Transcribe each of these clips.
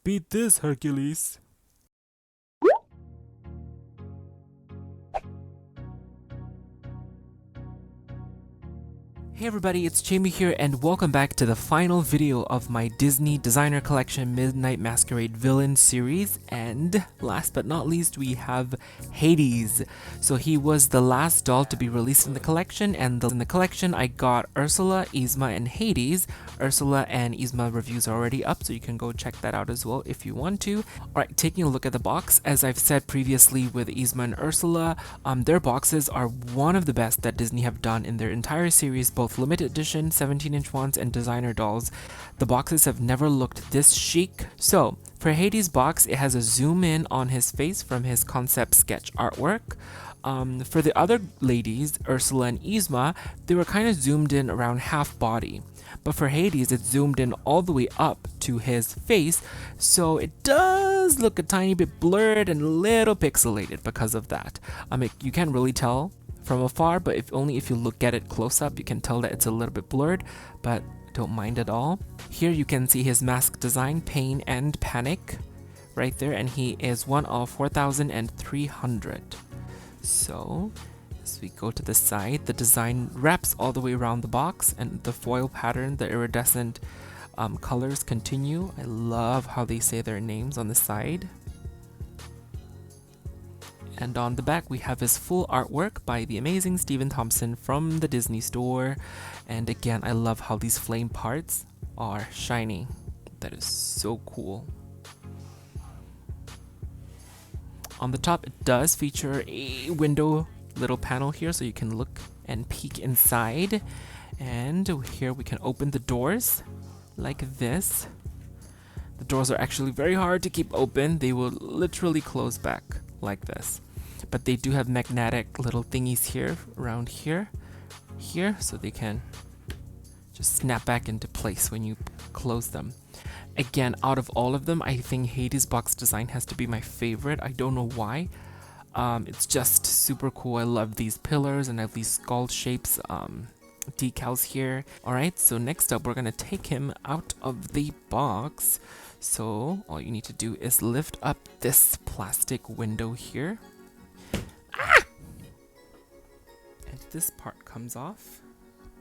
Beat this, Hercules. Hey everybody, it's Chaymie here and welcome back to the final video of my Disney Designer Collection Midnight Masquerade Villain series. And last but not least, we have Hades. So he was the last doll to be released in the collection, and in the collection I got Ursula, Yzma, and Hades. Ursula and Yzma reviews are already up, so you can go check that out as well if you want to. Alright, taking a look at the box, as I've said previously with Yzma and Ursula, their boxes are one of the best that Disney have done in their entire series, both limited edition 17-inch ones and designer dolls. The boxes have never looked this chic. So for Hades' box, it has a zoom in on his face from his concept sketch artwork. For the other ladies, Ursula and Yzma, they were kind of zoomed in around half body. But for Hades, it's zoomed in all the way up to his face, so it does look a tiny bit blurred and a little pixelated because of that. You can't really tell from afar, but only if you look at it close up, you can tell that it's a little bit blurred, but don't mind at all. Here you can see his mask design, Pain and Panic, right there, and he is one of 4,300. So as we go to the side, the design wraps all the way around the box, and the foil pattern, the iridescent colors continue. I love how they say their names on the side. And on the back, we have his full artwork by the amazing Stephen Thompson from the Disney Store. And again, I love how these flame parts are shiny. That is so cool. On the top, it does feature a window little panel here, so you can look and peek inside. And here we can open the doors like this. The doors are actually very hard to keep open. They will literally close back like this. But they do have magnetic little thingies here, around here, so they can just snap back into place when you close them. Again, out of all of them, I think Hades' box design has to be my favorite. I don't know why. It's just super cool. I love these pillars, and I have these skull shapes decals here. Alright, so next up, we're gonna take him out of the box. So all you need to do is lift up this plastic window here. And this part comes off.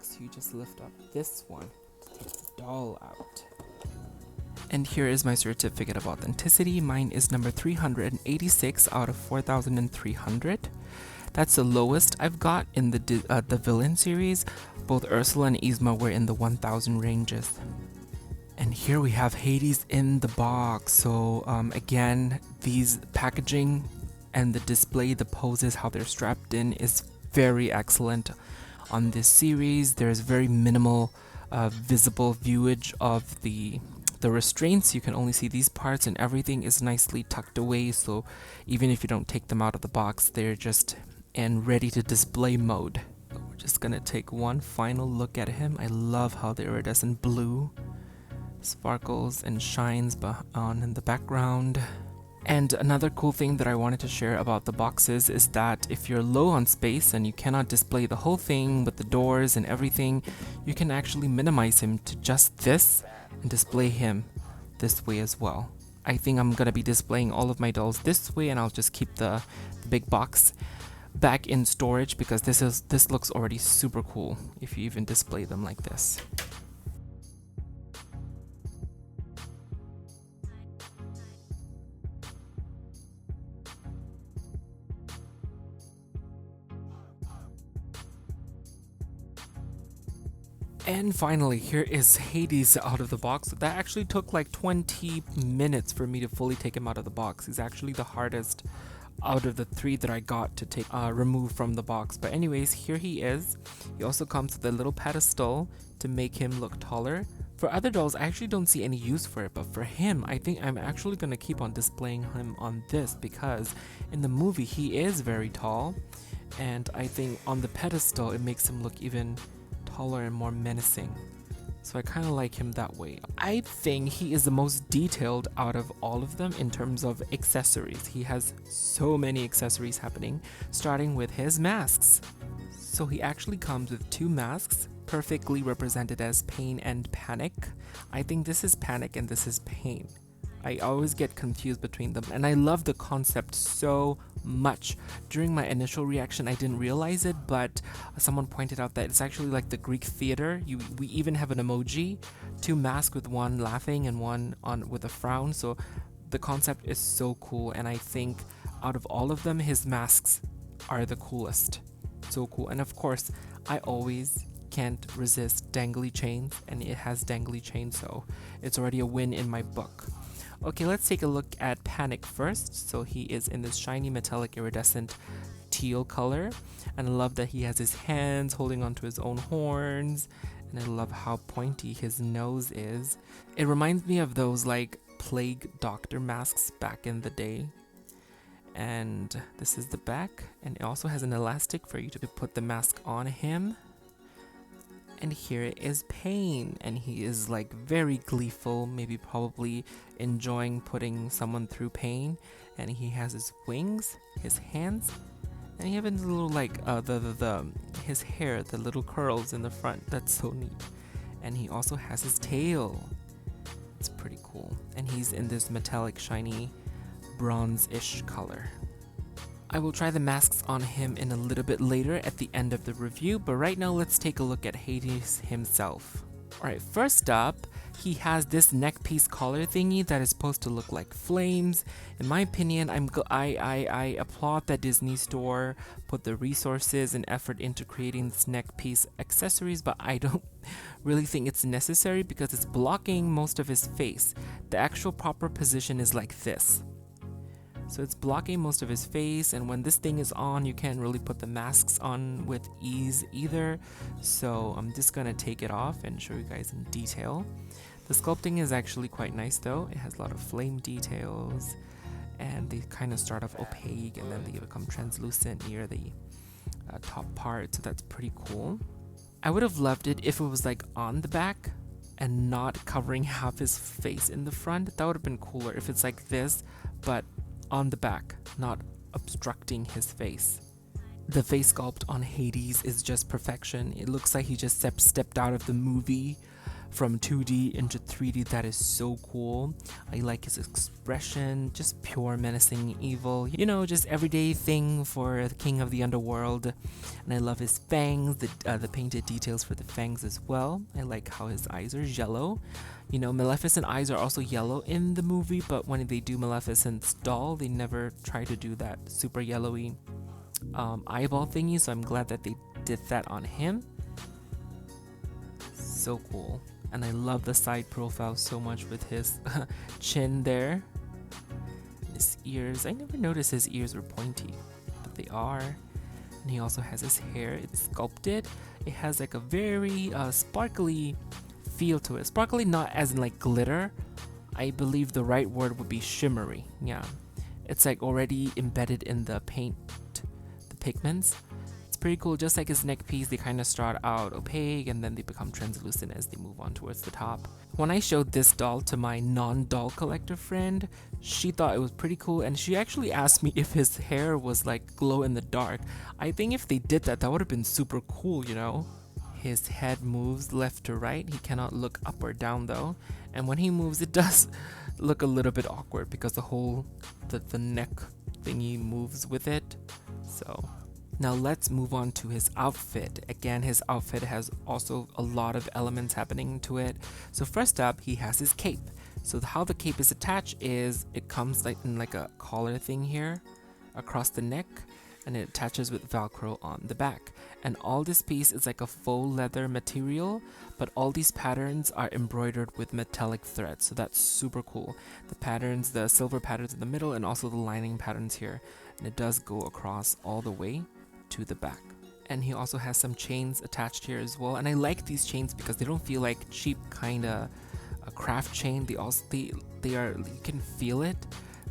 So you just lift up this one to take the doll out. And here is my certificate of authenticity. Mine is number 386 out of 4,300. That's the lowest I've got in the villain series. Both Ursula and Yzma were in the 1,000 ranges. And here we have Hades in the box. So again, these packaging and the display, the poses, how they're strapped in is very excellent on this series. There's very minimal visible viewage of the restraints. You can only see these parts, and everything is nicely tucked away, so even if you don't take them out of the box, they're just in ready to display mode. We're just gonna take one final look at him. I love how the iridescent blue sparkles and shines on in the background. And another cool thing that I wanted to share about the boxes is that if you're low on space and you cannot display the whole thing with the doors and everything, you can actually minimize him to just this and display him this way as well. I think I'm gonna be displaying all of my dolls this way, and I'll just keep the big box back in storage because this looks already super cool if you even display them like this. And finally, here is Hades out of the box. That actually took like 20 minutes for me to fully take him out of the box. He's actually the hardest out of the three that I got to take remove from the box. But anyways, here he is. He also comes with a little pedestal to make him look taller. For other dolls, I actually don't see any use for it, but for him, I think I'm actually going to keep on displaying him on this because in the movie, he is very tall. And I think on the pedestal, it makes him look even taller and more menacing. So I kind of like him that way. I think he is the most detailed out of all of them in terms of accessories. He has so many accessories happening, starting with his masks. So he actually comes with two masks, perfectly represented as Pain and Panic. I think this is Panic and this is Pain. I always get confused between them, and I love the concept so much. During my initial reaction, I didn't realize it, but someone pointed out that it's actually like the Greek theater. We even have an emoji, two masks with one laughing and one on with a frown. So the concept is so cool, and I think out of all of them, his masks are the coolest. So cool. And of course, I always can't resist dangly chains, and it has dangly chains, so it's already a win in my book. Okay, let's take a look at Panic first. So he is in this shiny metallic iridescent teal color, and I love that he has his hands holding onto his own horns, and I love how pointy his nose is. It reminds me of those like plague doctor masks back in the day. And this is the back, and it also has an elastic for you to put the mask on him. And here is Pain, and he is like very gleeful, maybe probably enjoying putting someone through pain. And he has his wings, his hands, and he has a little like his hair, the little curls in the front. That's so neat. And he also has his tail. It's pretty cool. And he's in this metallic shiny bronze-ish color. I will try the masks on him in a little bit later at the end of the review, but right now let's take a look at Hades himself. Alright, first up, he has this neck piece collar thingy that is supposed to look like flames. In my opinion, I applaud that Disney store put the resources and effort into creating this neck piece accessories, but I don't really think it's necessary because it's blocking most of his face. The actual proper position is like this. So it's blocking most of his face, and when this thing is on, you can't really put the masks on with ease either. So I'm just gonna take it off and show you guys in detail. The sculpting is actually quite nice though. It has a lot of flame details, and they kind of start off opaque and then they become translucent near the top part, so that's pretty cool. I would have loved it if it was like on the back and not covering half his face in the front. That would have been cooler if it's like this, but on the back, not obstructing his face. The face sculpt on Hades is just perfection. It looks like he just stepped out of the movie from 2D into 3D. That is so cool. I like his expression, just pure menacing evil. You know, just everyday thing for the king of the underworld. And I love his fangs, the painted details for the fangs as well. I like how his eyes are yellow. You know, Maleficent eyes are also yellow in the movie, but when they do Maleficent's doll, they never try to do that super yellowy eyeball thingy, so I'm glad that they did that on him. So cool. And I love the side profile so much with his chin there. His ears, I never noticed his ears were pointy, but they are. And he also has his hair, it's sculpted. It has like a very sparkly feel to it. Sparkly not as in like glitter. I believe the right word would be shimmery. Yeah. It's like already embedded in the paint, the pigments. It's pretty cool. Just like his neck piece, they kind of start out opaque and then they become translucent as they move on towards the top. When I showed this doll to my non-doll collector friend, she thought it was pretty cool, and she actually asked me if his hair was like glow in the dark. I think if they did that, that would have been super cool, you know? His head moves left to right. He cannot look up or down though. And when he moves, it does look a little bit awkward because the neck thingy moves with it. So now let's move on to his outfit. Again, his outfit has also a lot of elements happening to it. So first up, he has his cape. So how the cape is attached is it comes like in like a collar thing here across the neck, and it attaches with Velcro on the back. And all this piece is like a faux leather material, but all these patterns are embroidered with metallic thread, so that's super cool. The patterns, the silver patterns in the middle, and also the lining patterns here, and it does go across all the way to the back. And he also has some chains attached here as well, and I like these chains because they don't feel like cheap kind of a craft chain. They are, you can feel it.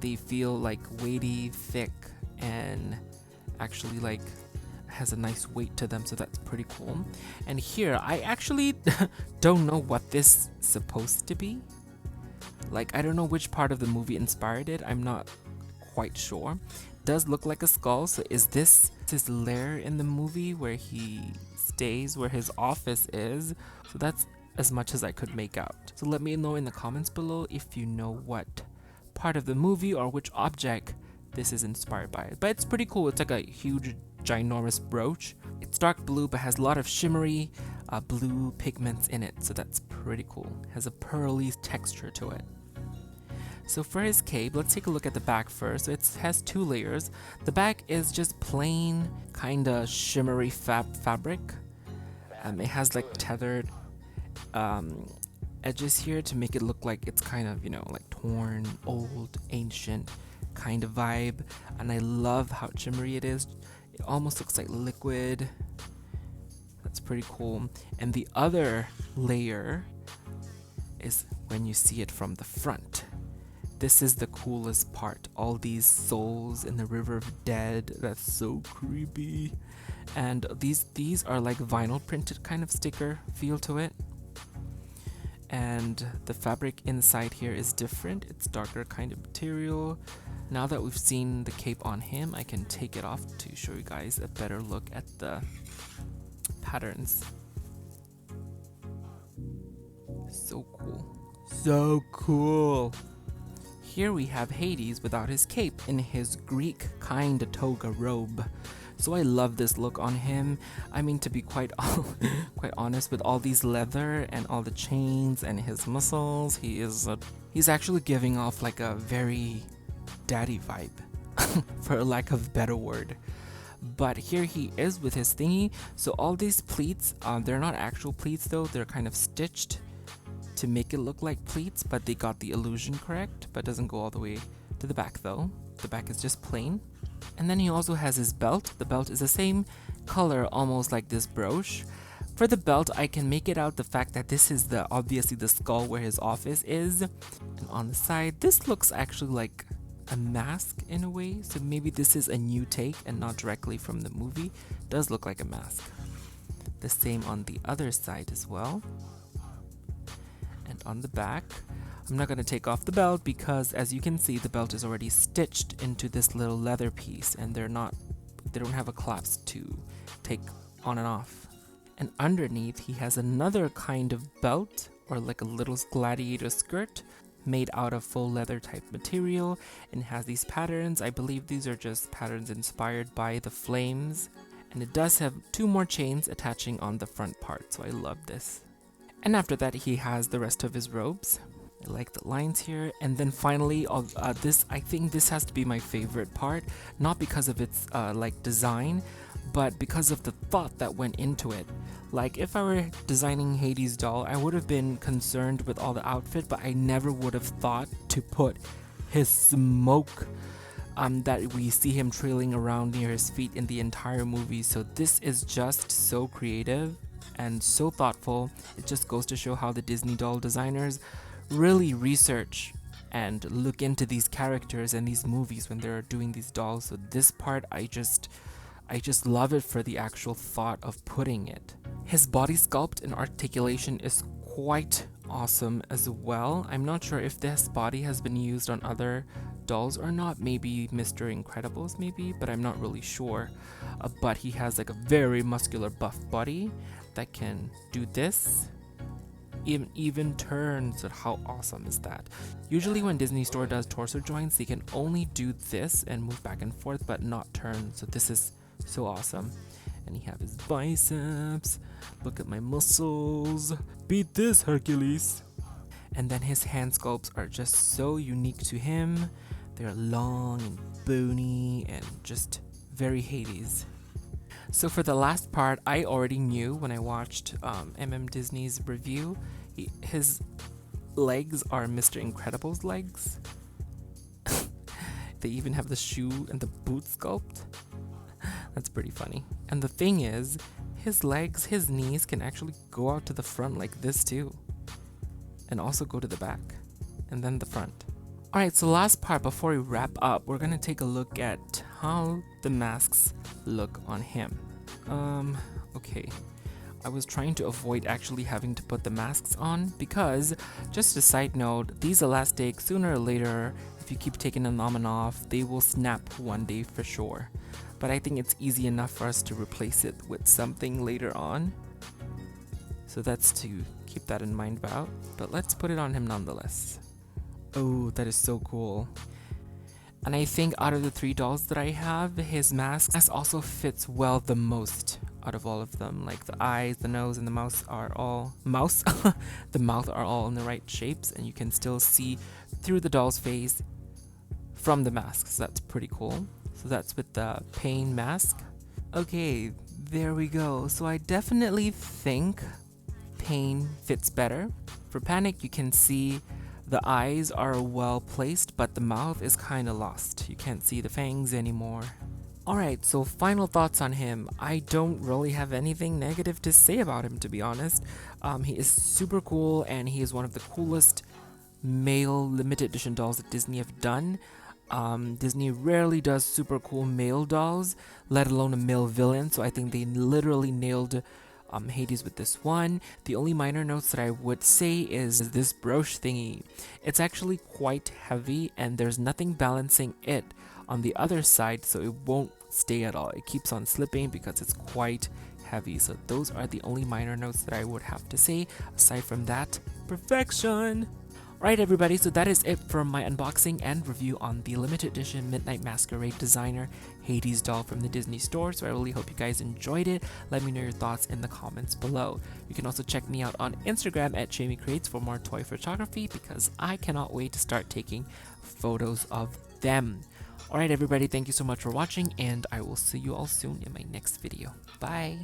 They feel like weighty, thick, and actually like has a nice weight to them, so that's pretty cool. And here I actually don't know what this is supposed to be. Like, I don't know which part of the movie inspired it. I'm not quite sure. It does look like a skull, so is this his lair in the movie where he stays, where his office is? So that's as much as I could make out. So let me know in the comments below if you know what part of the movie or which object this is inspired by. But it's pretty cool. It's like a huge, ginormous brooch. It's dark blue but has a lot of shimmery blue pigments in it, so that's pretty cool. It has a pearly texture to it. So for his cape, let's take a look at the back first. It has 2 layers. The back is just plain, kinda shimmery fabric. It has like tethered edges here to make it look like it's kind of, you know, like torn, old, ancient kind of vibe. And I love how shimmery it is. It almost looks like liquid. That's pretty cool. And the other layer is when you see it from the front. This is the coolest part. All these souls in the river of dead. That's so creepy. And these are like vinyl printed kind of sticker feel to it. And the fabric inside here is different. It's darker kind of material. Now that we've seen the cape on him, I can take it off to show you guys a better look at the patterns. So cool. So cool. Here we have Hades without his cape in his Greek kind of toga robe. So I love this look on him. I mean, to be quite honest, with all these leather and all the chains and his muscles, he's actually giving off like a very daddy vibe, for a lack of a better word. But here he is with his thingy. So all these pleats, they're not actual pleats though. They're kind of stitched to make it look like pleats, but they got the illusion correct, but doesn't go all the way to the back though. The back is just plain. And then he also has his belt. The belt is the same color, almost like this brooch. For the belt, I can make it out the fact that this is obviously the skull where his office is. And on the side, this looks actually like a mask in a way. So maybe this is a new take and not directly from the movie. It does look like a mask. The same on the other side as well. And on the back, I'm not going to take off the belt because as you can see, the belt is already stitched into this little leather piece and they don't have a clasp to take on and off. And underneath, he has another kind of belt or like a little gladiator skirt made out of full leather type material and has these patterns. I believe these are just patterns inspired by the flames. And it does have 2 more chains attaching on the front part, so I love this. And after that, he has the rest of his robes. I like the lines here. And then finally, I think this has to be my favorite part, not because of its like design, but because of the thought that went into it. Like if I were designing Hades' doll, I would have been concerned with all the outfit, but I never would have thought to put his smoke that we see him trailing around near his feet in the entire movie. So this is just so creative and so thoughtful. It just goes to show how the Disney doll designers really research and look into these characters and these movies when they're doing these dolls. So this part, I just love it for the actual thought of putting it. His body sculpt and articulation is quite awesome as well. I'm not sure if this body has been used on other dolls or not, maybe Mr. Incredibles maybe, but I'm not really sure. But he has like a very muscular buff body that can do this. Even turns. How awesome is that? Usually when Disney Store does torso joints, they can only do this and move back and forth but not turn. So this is so awesome. And he have his biceps. Look at my muscles. Beat this, Hercules. And then his hand sculpts are just so unique to him. They're long and bony and just very Hades. So for the last part, I already knew when I watched Disney's review. His legs are Mr. Incredible's legs. They even have the shoe and the boot sculpt. That's pretty funny. And the thing is, his legs, his knees can actually go out to the front like this too. And also go to the back. And then the front. Alright, so last part before we wrap up, we're gonna take a look at how the masks look on him. Okay. I was trying to avoid actually having to put the masks on because, just a side note, these elastic, sooner or later, if you keep taking them on and off, they will snap one day for sure. But I think it's easy enough for us to replace it with something later on. So that's to keep that in mind about. But let's put it on him nonetheless. Oh, that is so cool. And I think out of the 3 dolls that I have, his mask also fits well the most out of all of them. Like the eyes, the nose, and the mouth are all the mouth are all in the right shapes, and you can still see through the doll's face from the mask. So that's pretty cool. So that's with the pain mask. Okay, there we go. So I definitely think pain fits better. For panic, you can see the eyes are well placed, but the mouth is kind of lost. You can't see the fangs anymore. Alright, so final thoughts on him. I don't really have anything negative to say about him, to be honest. He is super cool, and he is one of the coolest male limited edition dolls that Disney have done. Disney rarely does super cool male dolls, let alone a male villain, so I think they literally nailed Hades with this one. The only minor notes that I would say is this brooch thingy. It's actually quite heavy, and there's nothing balancing it on the other side, so it won't stay at all. It keeps on slipping because it's quite heavy. So those are the only minor notes that I would have to say. Aside from that, perfection! Alright everybody, so that is it for my unboxing and review on the limited edition Midnight Masquerade designer Hades doll from the Disney store. So I really hope you guys enjoyed it. Let me know your thoughts in the comments below. You can also check me out on Instagram at Chaymie Creates for more toy photography, because I cannot wait to start taking photos of them. Alright everybody, thank you so much for watching, and I will see you all soon in my next video. Bye!